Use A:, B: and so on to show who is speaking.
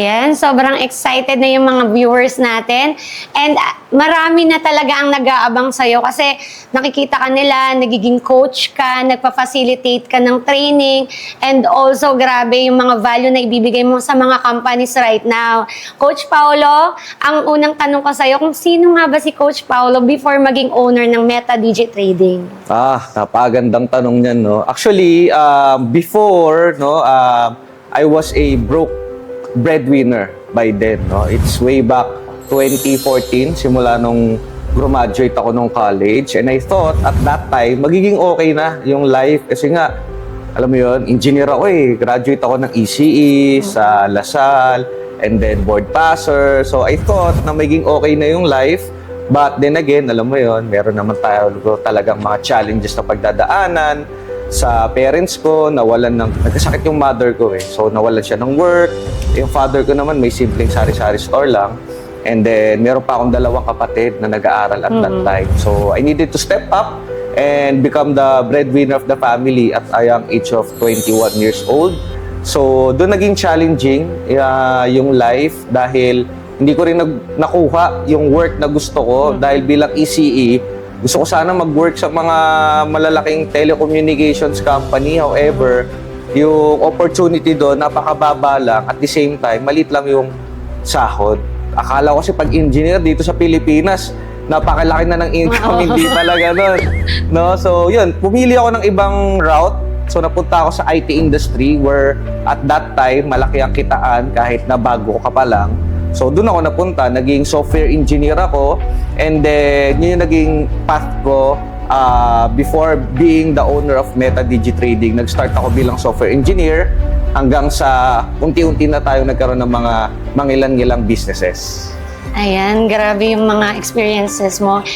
A: Ayan, sobrang excited na yung mga viewers natin. And marami na talaga ang nag-aabang sa'yo kasi nakikita ka nila, nagiging coach ka, nagpa-facilitate ka ng training, and also grabe yung mga value na ibibigay mo sa mga companies right now. Coach Paolo, ang unang tanong ko sa'yo, kung sino nga ba si Coach Paolo before maging owner ng Meta Digi Trading?
B: Napakagandang tanong niyan, no? Actually, before, no, I was a broke breadwinner by then, no? It's way back 2014, simula nung graduate ako nung college, and I thought at that time magiging okay na yung life kasi nga, alam mo yun, engineer ako eh. Graduate ako ng ECE sa LaSalle and then board passer. So I thought na magiging okay na yung life. But then again, alam mo yun, meron naman tayo talagang mga challenges na pagdadaanan. Sa parents ko, nagkasakit yung mother ko eh. So nawalan siya ng work. Yung father ko naman may simpleng sari-sari store lang. And then meron pa akong dalawang kapatid na nag-aaral at that time. So I needed to step up and become the breadwinner of the family at a young age of 21 years old. So doon naging challenging yung life dahil hindi ko rin nakuha yung work na gusto ko dahil bilang ECE, gusto ko sana mag-work sa mga malalaking telecommunications company. However, yung opportunity doon, napakababa lang. At the same time, maliit lang yung sahod. Akala ko kasi pag engineer dito sa Pilipinas, napakalaki na ng income, hindi talaga nun. No? So, yun, pumili ako ng ibang route. So, napunta ako sa IT industry where at that time, malaki ang kitaan kahit na bago ka pa lang. So, doon ako napunta. Naging software engineer ako. And then, yun yung naging path ko before being the owner of Meta Digi Trading. Nag-start ako bilang software engineer hanggang sa unti-unti na tayo nagkaroon ng mga mangilan-ngilang businesses.
A: Ayan, grabe yung mga experiences mo.